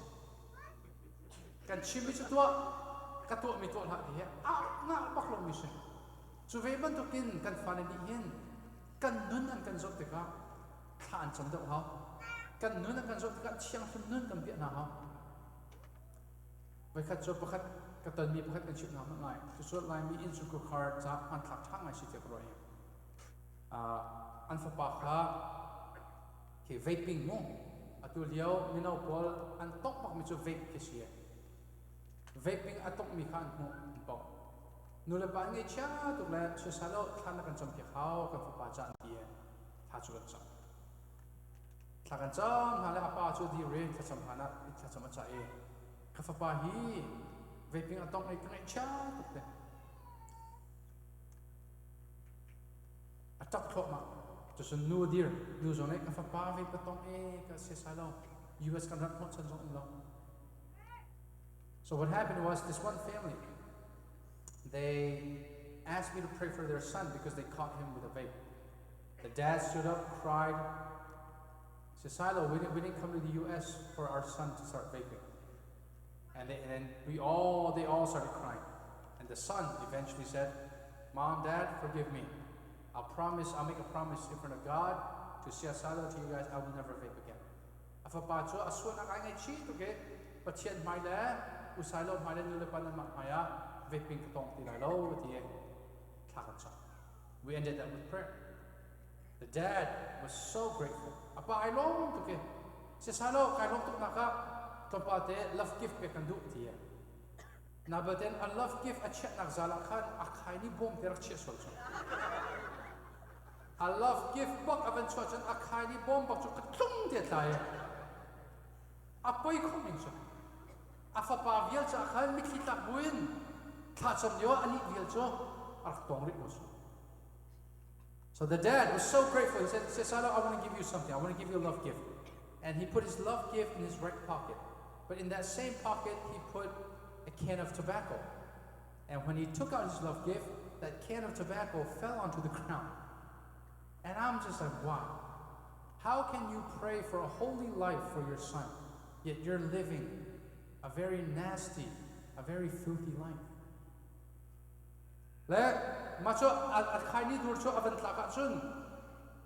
[SPEAKER 1] Kan chim mi tua katua mi tua la dia. Na baklo mi se. So ve ban to kin kan fan ni hin kan nun an kan zot te ka khan cham do ha. kan nun kan zo kan chiang him nun kan bia na ha vai khat zo pakhat ka tan mi pakhat kan chip na ma lai to so lai mi in su ko khar cha an thak thang ai si te pro an fa pa kha ke vaping mo atu liao mi no pol an tok mak mi chu vape ke sia vaping atok mi khan mo pok nula pa nge cha tu la so salo thana kan cham ke khao kan fa pa cha ti tha chu kan cham thla kan cham ha la pa chu di ren tha cham hana tha cham cha e ka fa pa hi vaping atok nge kan cha tu te atok tho ma to so nu dir nu zo ne ka fa pa vape atok e ka se salo US kan rat mo chan zong lo. So what happened was this one family, they asked me to pray for their son because they caught him with a vape. The dad stood up, cried, said, Sailo, we didn't come to the US for our son to start vaping. And then they all started crying. And the son eventually said, Mom, Dad, forgive me. I'll make a promise in front of God to say Sailo to you guys, I will never vape again. Afapacho, asuna ka ngai chi to ke, Pachia mai le, Sailo mai le nule panan mak maya, vaping katong tilalo tiye thakacha. We ended that with prayer. The dad was so grateful. Apa I long to ke, si Sailo kai long tuk naka, topate love gift pe kandu tiye. Na baten a love gift a chet nak zala khan akai ni bom terak chet sol so. A love gift bok avan chochan akai ni bom bok chu katlung te taye. Apoy coming so. Afa pa vial cha khan mi khita buin tha cham yo ani vial cho ar tong ri us. So the dad was so grateful. He said, Sailo, I want to give you something. I want to give you a love gift. And he put his love gift in his right pocket. But in that same pocket, he put a can of tobacco. And when he took out his love gift, that can of tobacco fell onto the ground. And I'm just like, wow. How can you pray for a holy life for your son, yet you're living a very nasty, a very filthy life? Le macho at khani dur cho avan tlaka chun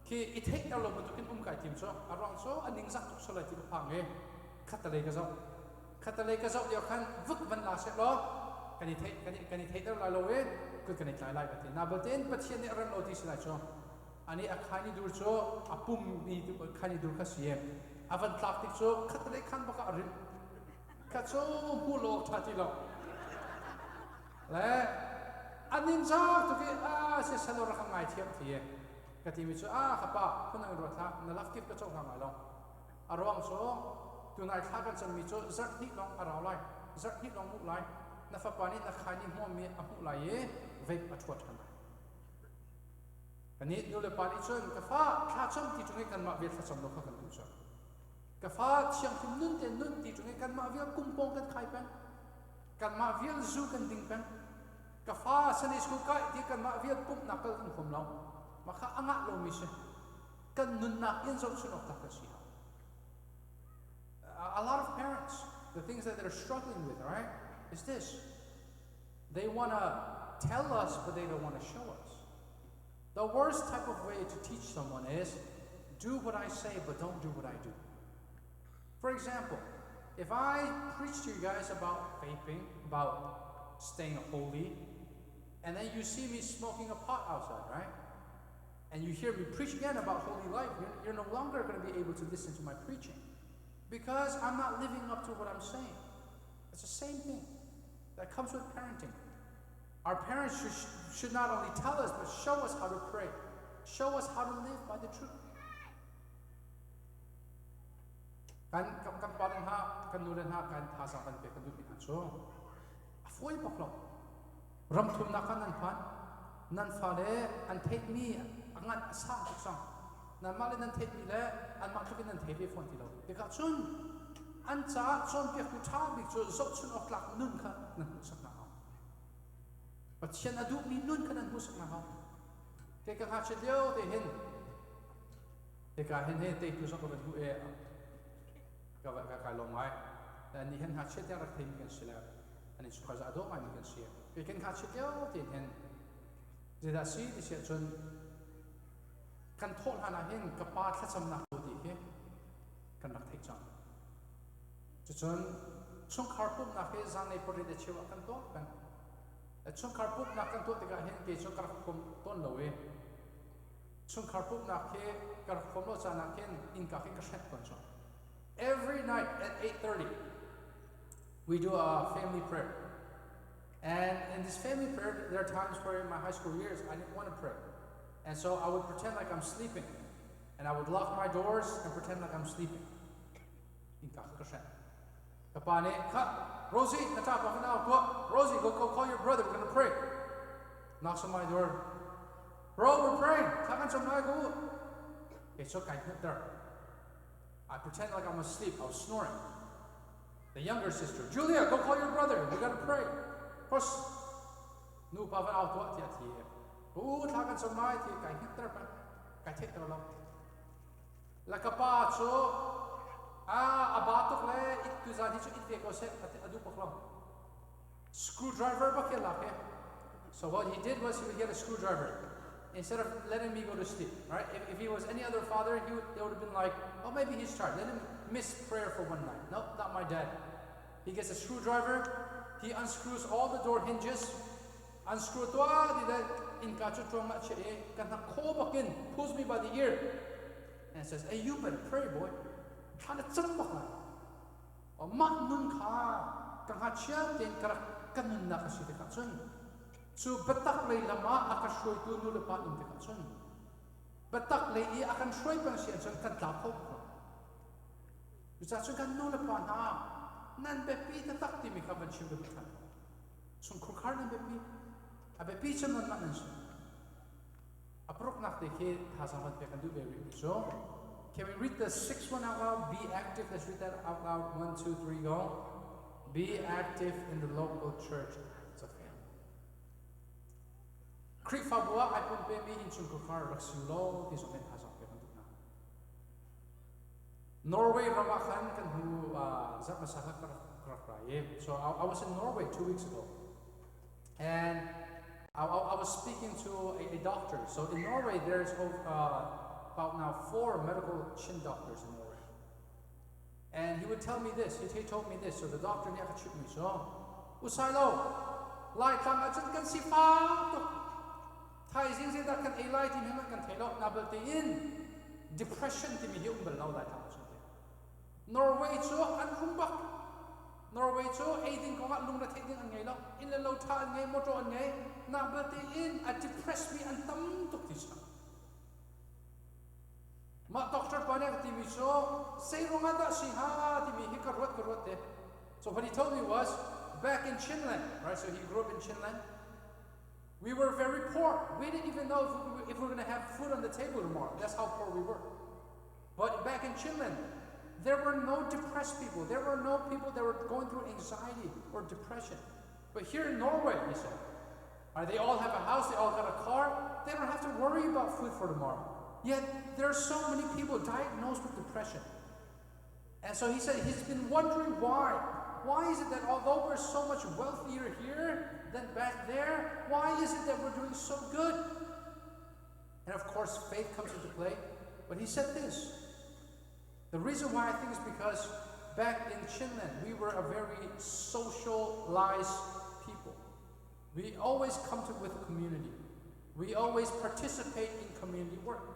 [SPEAKER 1] ki ithek na lo butu kin kai tim cho arong so aning zak tuk so lai ti phang he khatalei ka zau dio khan vuk van la se lo kani thei da la lo we ku kani tlai lai ati na baten Pachia ne ran lo ti sila cho ani a khani dur cho apum bi khani dur kha siem avan tlak tik cho khatalei khan baka arin ka cho hu lo thati lo le anin za to ke se salo ra ngai thiam thie ka ti mi chu khapa khunang ro tha na laf kip ka chong ngai lo arwang so tu nai tha kan chang mi chu zat hi long araw lai zat hi long mu lai na fa pani na khani mo mi a mu lai e vape a thot kan ani nu le pani chon ka fa tha cham ti chung kan ma ve tha cham lo kha kan tu cha ka fa chiang thum nun te nun ti chung kan ma ve kum pong kan khai pen kan ma ve zu kan ding pen ka fa sani school ka ti kan ma vial pup nakal kan khom law makha anga lo mi se kan nun na in zo sun of ta si a lot of parents, the things that they're struggling with, right, is this: they want to tell us but they don't want to show us. The worst type of way to teach someone is do what I say but don't do what I do. For example, if I preach to you guys about vaping, about staying holy, and then you see me smoking a pot outside, right? And you hear me preach again about holy life, you're no longer going to be able to listen to my preaching because I'm not living up to what I'm saying. It's the same thing that comes with parenting. Our parents should not only tell us, but show us how to pray, show us how to live by the truth. Kan paling ha kan nulen ha kan thasa kan pe kan du pi so afoi paklo ram thum na kan nan phan nan fa le an thek mi angan asang tuk sang nan ma le nan thek mi le an ma thukin nan thek phone ti lo te ka chun an cha chon pe ku tha bi chu zok chun ok lak nun kha nan sak na ha Pachia adu mi nun kan nan sak na ha te ka ha che dio te hin te ka hin he te tu sok ba du e ka long mai dan ni hen ha che te rak thim kan sila ani su kha za do mai kan sia pe kan ha che dio te hen je da si ti sia chun kan thol hana hen ka pa thla cham na ko ti he kan Chun chung karpup na ke zang nei pori de chewa kan to kan. Chung karpup na kan to tiga hen ke chung karpup ton lowe. Chung karpup na ke karpup lo cha na ken in ka ke kashet kon so. Every night at 8:30 we do a family prayer. And in this family prayer, there are times where in my high school years I didn't want to pray. And so I would pretend like I'm sleeping. And I would lock my doors and pretend like I'm sleeping. Kapane, Rosie, Rosie, go call your brother, we're going to pray. Knocks on my door. Bro, we're praying. I pretend like I'm asleep. I was snoring. The younger sister, Julia, go call your brother. We got to pray. First, no pava out what yet here. Oh, tagan some night here. Kai hitter, kai take the love. Like a pacho, abatok le, it to Zadicho, it vehicle set at the Adupaklam. Screwdriver bakelake. So what he did was he would get a screwdriver instead of letting me go to sleep. Right? If he was any other father, they would have been like, oh, maybe he's tired. Let him miss prayer for one night. Nope, not my dad. He gets a screwdriver. He unscrews all the door hinges, unscrew pulls me by the ear, and says, hey, you better pray, boy. So batak lay lama akashoy tu nulapan ng tekatsun. Batak lay I akan shoy pang siya sun kan tapok. Bisa sun kan nulapan ha. Nan bepi tatak ti mi kaban siya bebitan. Sun krukar nan bepi. A bepi siya nan manan siya. Aprok nak deke hasamat pe kan do very so. Can we read the sixth one out loud? Be active. Let's read that out loud. 1, 2, 3, go. Be active in the local church. It's a family. Krik fabua ay pun pe mi insun krukar raksulo ti so men hasak pe kan do na. Norway ramakan kan hu zat masakak krakraye. So I was in Norway 2 weeks ago, and I was speaking to a doctor. So in Norway, there's about now 4 medical chin doctors in Norway, and he would tell me this. He told me this. So the doctor never shoot me. So, Sailo, like I'm just can see Thai things that can a light in him can tell up now, but in depression to me he below that. Norway so and humbak. Norway so 18 ko nga lung na taking ang ngay in the low ta ngay moto ang ngay na but in a depressed me and tam tok this. Ma doctor pa na ti mi so say ro nga da si ha ti mi hikarot de. So what he told me was back in Chinland, right? So he grew up in Chinland. We were very poor. We didn't even know if we were going to have food on the table tomorrow. That's how poor we were. But back in Chinland, there were no depressed people. There were no people that were going through anxiety or depression. But here in Norway, he said, they all have a house, they all got a car. They don't have to worry about food for tomorrow. Yet there are so many people diagnosed with depression. And so he said he's been wondering why. Why is it that although we're so much wealthier here than back there, why is it that we're doing so good? And of course, faith comes into play. But he said this. The reason why I think is because back in Chinland, we were a very socialized people. We always come to with community. We always participate in community work.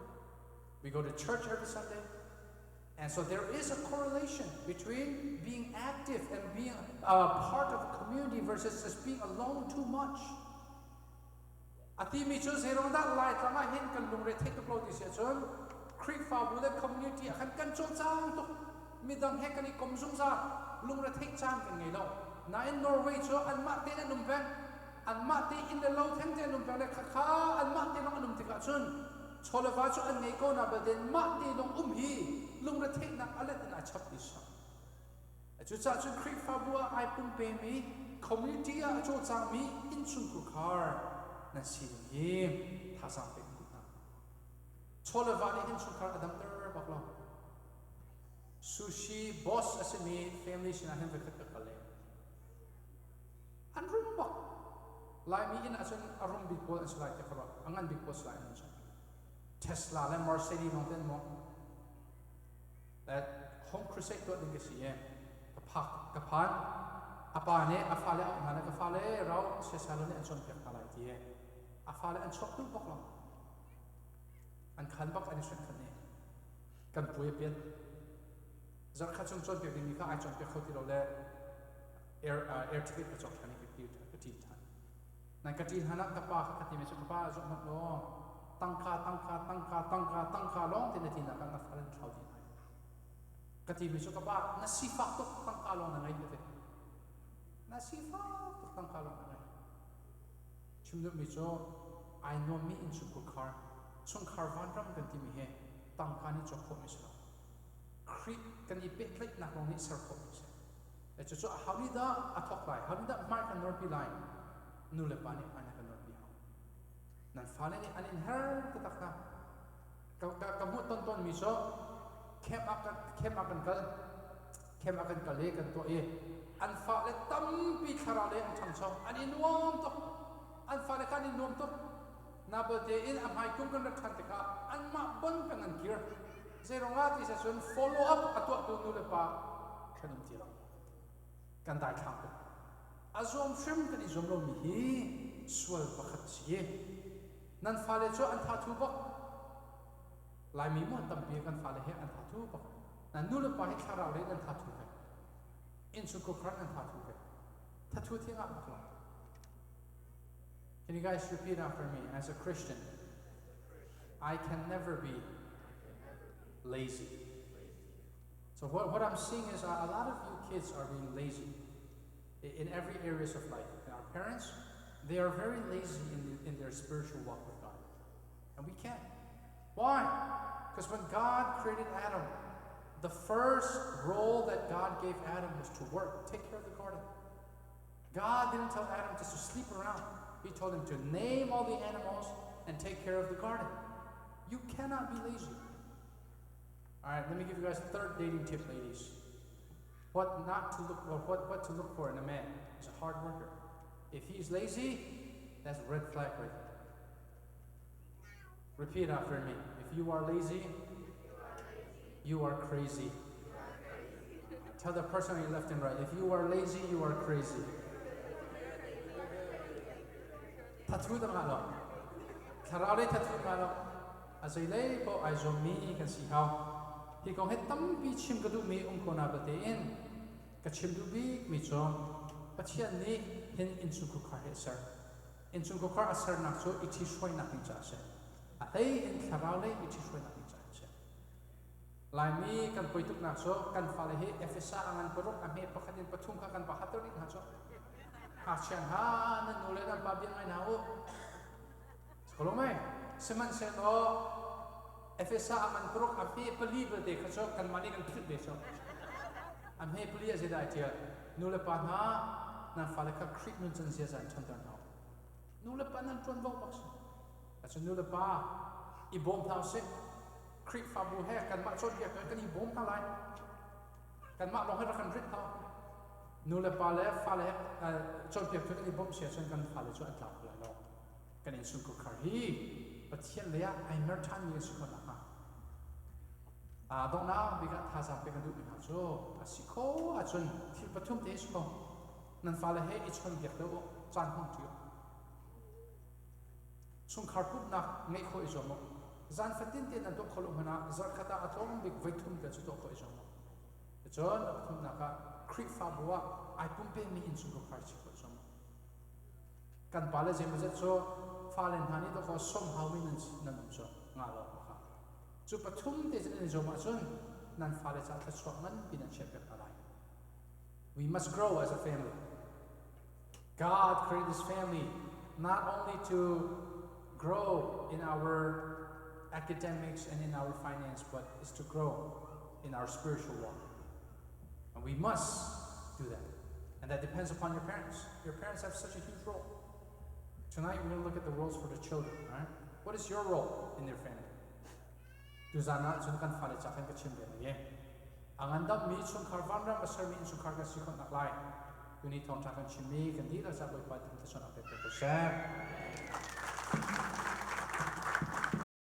[SPEAKER 1] We go to church every Sunday. And so there is a correlation between being active and being part of a community versus just being alone too much. Ati mi chu zero da lai tama hin kan lung re take the blow this year. Creek Fabu, the community, I can control Chang to Midang Hekani Komzunza, Lungra take Chang in Yellow. Now in Norway, and Mate and Numben, and Mate in the low Tente and Numben, Kaka, and Mate long Numtikatsun, Cholavacho and Nakona, but then Mate long Lungra take na Alet and I chop this song. At Chuchachun Creek Fabu, I put pay me, community, I told me, in Chunkukar, Nasi, Tasam. Cholavani in Sukar Adam Baklo. Sushi, boss as a me, family Shinahan Vikakale. And Rumba. Like me in as an Arum big boy as like the Kara, Angan big boss like Tesla, and Mercedes, not then more. That home crusade got the Gessie, the ผักกระพันอาปาเนี่ยอาฟาเลเอาหน้าเนี่ยกระฟาเลเราเสียสละเนี่ยอันชนเพียงอะไรที่อาฟาเลอันชอบดูบอกเราอันขันบักอันนี้ชนขันเนี่ยกันป่วยเปลี่ยนจากข้าชนเพียงนี้มีข้าไอชนเพียงเขาที่เราเล่air ticket กระจกทันนี้กระจีทันนั่นกระจีทันนักตะปากระจีไม่ใช่กระปาจงนักล้อตั้งค่าล้องที่นาทีนักนักฟันเท่าดีไหนกระจีไม่ใช่กระปานาซีฟักตุกตั้งค่าล้องนั่นไงเด็กนาซีฟักตุกตั้งค่าล้องนั่นไงชุมนุมมิโซไอโนมีอินสุกุคาร์ช่วงคาร์วันรำกันที่มีเหตุตั้งค่านี้จบผมไม่ใช่คริกันอีเป็ดเล็กนักลงนี้เสิร์ฟผมไม่ใช่แต่จุดๆhow did that attack line how did that mark and not be line nulle pani ana kan not be how nan fale ni an inher ta takna ka mu ton mi so kem akan kal le kan to e an fa le tam pi khara le an chang so an inwam to an fa le kan inwam to na ba de in am hai kum kan rak than te ka an ma bon kan an kir zeronga ti sa sun follow up atwa tu nulle pa kanim ti kan dai khang ko azom shrim kan izom lo mi hi swal pakhat si nan fale cho an tha thu bak lai mi mo tam pi kan fale he an tha thu bak nan nul pa hi thara le an tha thu he in su ko kran an tha thu he tha thu thinga bak la can you guys repeat after me as a Christian I can never be lazy. So what I'm seeing is a lot of you kids are being lazy in every areas of life. And our parents, they are very lazy in their spiritual walk with God. And we can't. Why? Because when God created Adam, the first role that God gave Adam was to work, take care of the garden. God didn't tell Adam just to sleep around. He told him to name all the animals and take care of the garden. You cannot be lazy. All right, let me give you guys a third dating tip, ladies. What to look for in a man is a hard worker. If he's lazy, that's a red flag right there. Repeat after me. If you are lazy, you are crazy. Tell the person on your left and right. If you are lazy, you are crazy. Tattoo the malo. Karale tattoo malo. As I lay po I zoom me, you can see how. He go he tam bi chim ka du mi kona ba te in ka chim du bi mi chom Pachia ni hin in su ku kar he sir in su ku kar asar na so ichi shoi na hin cha se a dei in kharau le ichi shoi na hin cha se lai mi kan poituk na so kan fa le he efesa angan porok a me pakhatin pathum kha kan pa hatori na so ha chen ha na no le na ba biang ai na o kolomai seman se no efesa aman prok ape pali berde khaso kan mani kan phit be so am he pali azida tia nule pa na na fale ka krik nun chan sia san chan tan no nule pa nan ton bok box aso nule pa I bom thau se krik fa bu he kan ma chot ya kan I bom ta lai kan ma long he kan rit thau nule pa le fa le chot ya kan I bom sia chan kan fa le cho atla la lo kan in su ko khar hi Pachia le ya ai mer than mi su ko na don't now we got has a big do in so asiko achun til pathum te so nan fale he ichon gek do chan hong tu chung khar pup na ngai kho izomo zan fatin te nan do kholo hana zar khata atom big vaitum ka chu do kho izomo chon pathum na ka kri fa bua ai pumpe mi in su ko khar chi ko izomo kan pale je me so falen hani do ko som how mi nan so nga lo Chu pathum te chen zo ma chun nan fale cha tha chwa ngan pinan chepek alai we must grow as a family God created this family not only to grow in our academics and in our finance but is to grow in our spiritual walk and we must do that and that depends upon your parents have such a huge role tonight we're going to look at the roles for the children all right what is your role in their family Duzana chun kan fale cha kan chim de ye angandam mi chun kharwan ram asar mi chun kharga si khon naklai tuni thom cha kan chim mi kan di la sa boi pa tin ta chon apet ko sa